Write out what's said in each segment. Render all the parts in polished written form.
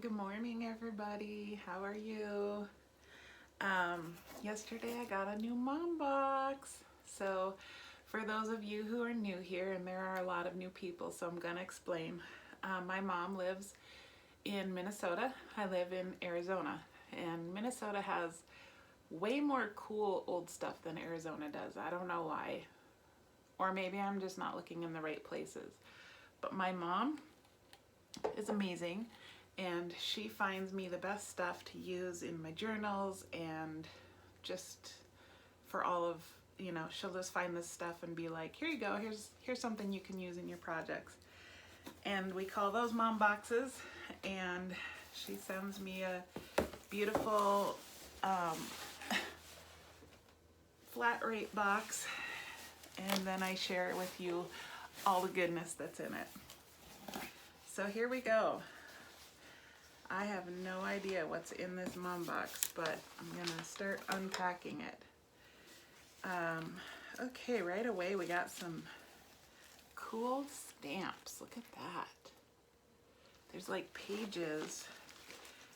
Good morning, everybody. How are you? Yesterday I got a new mom box. So for those of you who are new here, and there are a lot of new people, so I'm gonna explain. My mom lives in Minnesota. I live in Arizona, and Minnesota has way more cool old stuff than Arizona does. I don't know why, or maybe I'm just not looking in the right places. But my mom is amazing, and she finds me the best stuff to use in my journals, and just for all of, she'll just find this stuff and be like, here you go, here's something you can use in your projects. And we call those mom boxes, and she sends me a beautiful flat rate box, and then I share with you all the goodness that's in it. So here we go. I have no idea what's in this mom box, but I'm gonna start unpacking it. Okay, right away we got some cool stamps. Look at that. There's like pages.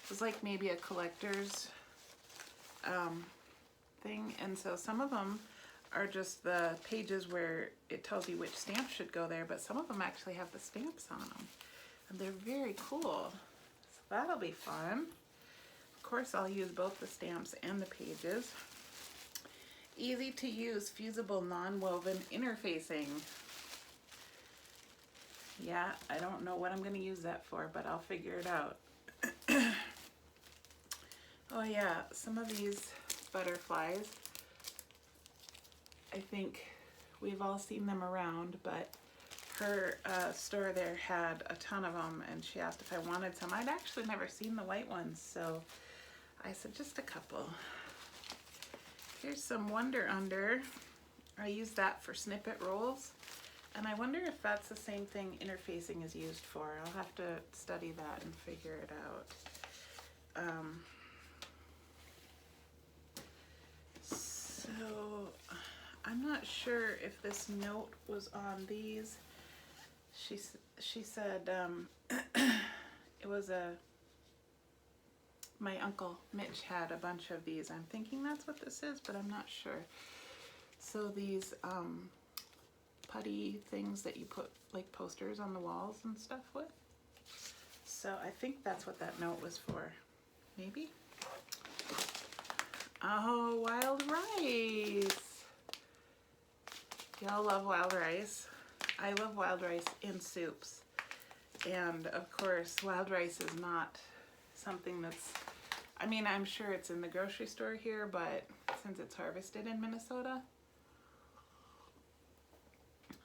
It was like maybe a collector's thing, and so some of them are just the pages where it tells you which stamp should go there, but some of them actually have the stamps on them, and they're very cool. That'll be fun. Of course, I'll use both the stamps and the pages. Easy to use, fusible, non-woven interfacing. Yeah, I don't know what I'm going to use that for, but I'll figure it out. Oh yeah, some of these butterflies, I think we've all seen them around, but her store there had a ton of them, and she asked if I wanted some. I'd actually never seen the white ones, so I said just a couple. Here's some Wonder Under. I use that for snippet rolls, and I wonder if that's the same thing interfacing is used for. I'll have to study that and figure it out. So I'm not sure if this note was on these. She said it was my uncle Mitch had a bunch of these. I'm thinking that's what this is, but I'm not sure. So these putty things that you put like posters on the walls and stuff with. So I think that's what that note was for. Maybe? Oh, wild rice. Y'all love wild rice. I love wild rice in soups, and of course wild rice is not something that's, I mean, I'm sure it's in the grocery store here, but since it's harvested in Minnesota,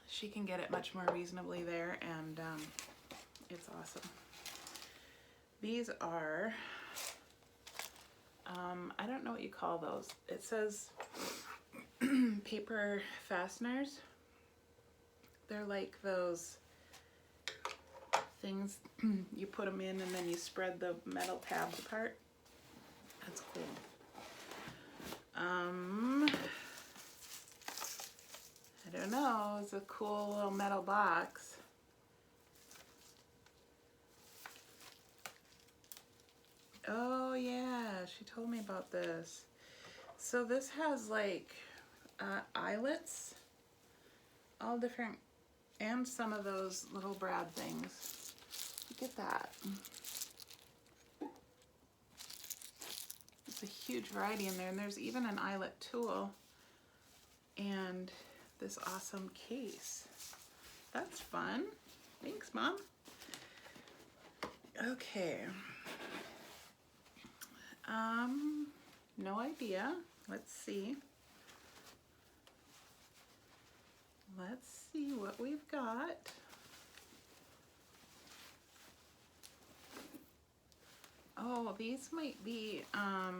she can get it much more reasonably there, and it's awesome. These are, I don't know what you call those. It says paper fasteners. They're like those things you put them in and then you spread the metal tabs apart. That's cool. I don't know, it's a cool little metal box. Oh yeah, she told me about this. So this has like eyelets, all different, and some of those little brad things. Look at that. There's a huge variety in there, and there's even an eyelet tool and this awesome case. That's fun. Thanks, Mom. Okay. No idea. Let's see. Let's see what we've got. Oh, these might be, I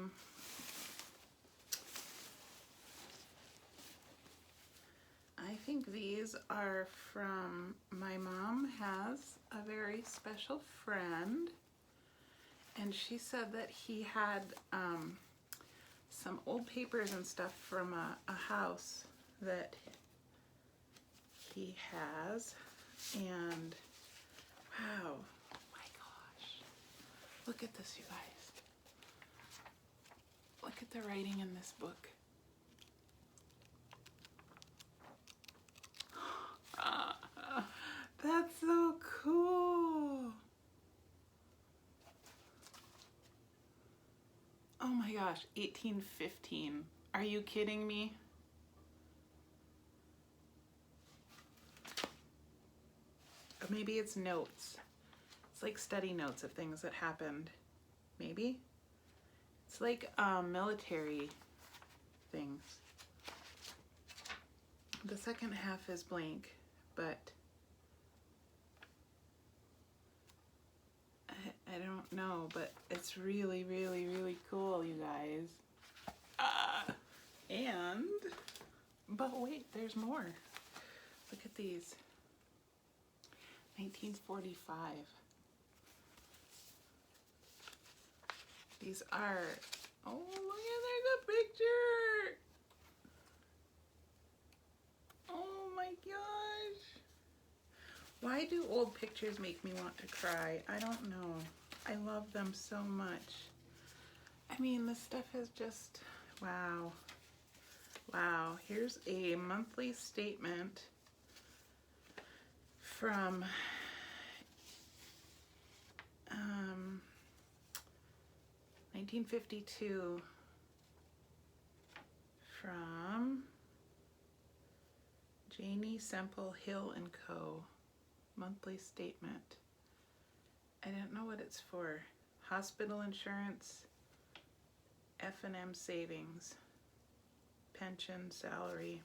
think these are from, my mom has a very special friend, and she said that he had some old papers and stuff from a house that he has, and wow, my gosh, Look at this, you guys. Look at the writing in this book. That's so cool. Oh my gosh, 1815. Are you kidding me? Or maybe it's notes. It's like study notes of things that happened. Maybe? It's like military things. The second half is blank, but I don't know, but it's really, really, really cool, you guys. But wait, there's more. Look at these. 1945. These are, oh, look at, there's a picture. Oh my gosh. Why do old pictures make me want to cry? I don't know. I love them so much. I mean, this stuff is just, wow. Wow, here's a monthly statement from 1952 from Janie Semple Hill and Co. Monthly statement. I don't know what it's for. Hospital insurance, F&M savings, pension, salary.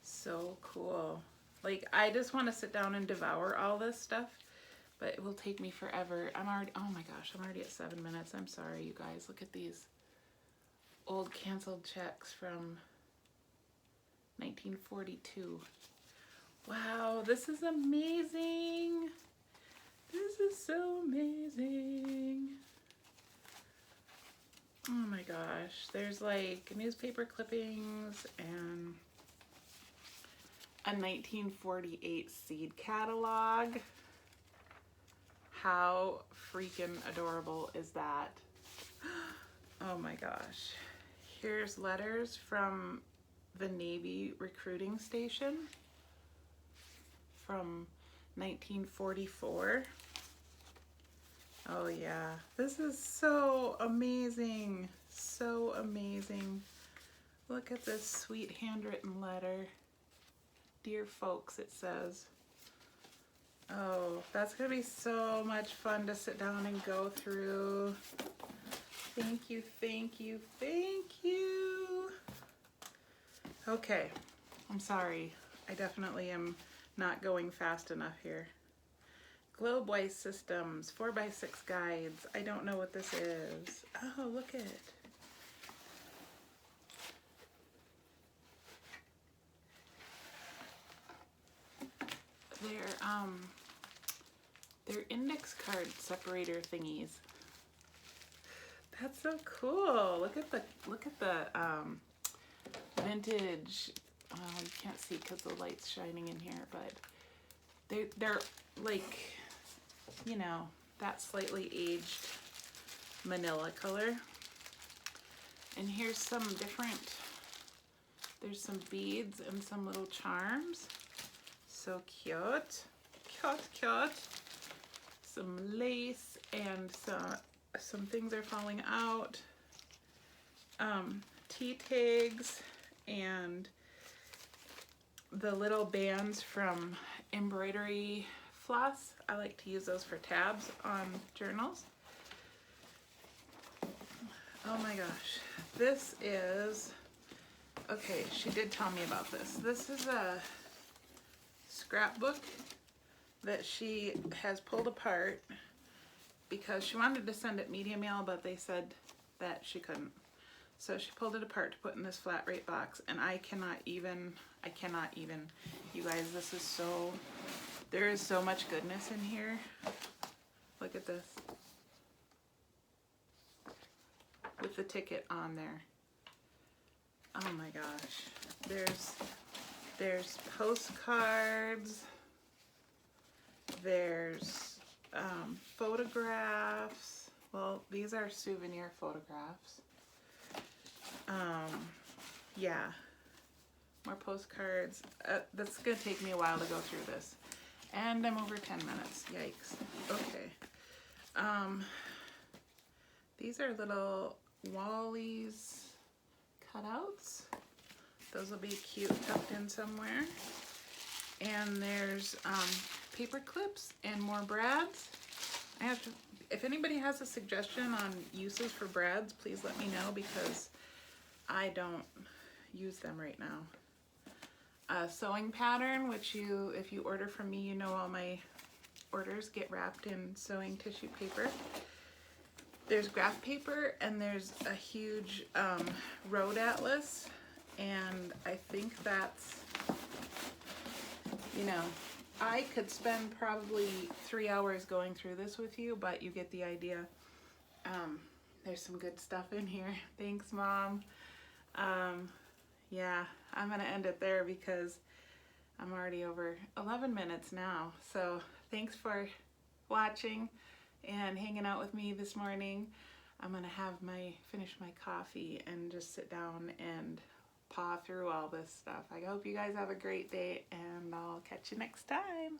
So cool. Like, I just want to sit down and devour all this stuff, but it will take me forever. I'm already, oh my gosh, I'm already at 7 minutes. I'm sorry, you guys. Look at these old canceled checks from 1942. Wow, this is amazing. This is so amazing. Oh my gosh, there's like newspaper clippings and a 1948 seed catalog. How freaking adorable is that? Oh my gosh. Here's letters from the Navy recruiting station from 1944. Oh yeah, this is so amazing. So amazing. Look at this sweet handwritten letter. Dear folks, it says. Oh, that's gonna be so much fun to sit down and go through. Thank you, thank you, thank you. Okay, I'm sorry. I definitely am not going fast enough here. Globewise Systems, 4x6 guides. I don't know what this is. Oh, look at it. They're index card separator thingies. That's so cool. Look at the vintage. You can't see because the light's shining in here, but they're like, you know, that slightly aged manila color. And here's some different. There's some beads and some little charms. So cute, cute, cute. Some lace and some things are falling out. Tea tags and the little bands from embroidery floss. I like to use those for tabs on journals. Oh my gosh, this is, okay, she did tell me about this. This is a scrapbook that she has pulled apart because she wanted to send it media mail, but they said that she couldn't. So she pulled it apart to put in this flat rate box, and I cannot even, you guys, this is so, there is so much goodness in here. Look at this. With the ticket on there. Oh my gosh. There's postcards. There's photographs. Well, these are souvenir photographs. Yeah, more postcards. That's gonna take me a while to go through this. And I'm over 10 minutes, yikes. Okay. These are little Wally's cutouts. Those will be cute tucked in somewhere. And there's paper clips and more brads. If anybody has a suggestion on uses for brads, please let me know because I don't use them right now. A sewing pattern, which if you order from me, you know all my orders get wrapped in sewing tissue paper. There's graph paper and there's a huge road atlas, and I think that's, you know, I could spend probably 3 hours going through this with you, but you get the idea. There's some good stuff in here. Thanks, Mom. Yeah, I'm gonna end it there because I'm already over 11 minutes now. So thanks for watching and hanging out with me this morning. I'm gonna finish my coffee and just sit down and paw through all this stuff. I hope you guys have a great day, and I'll catch you next time.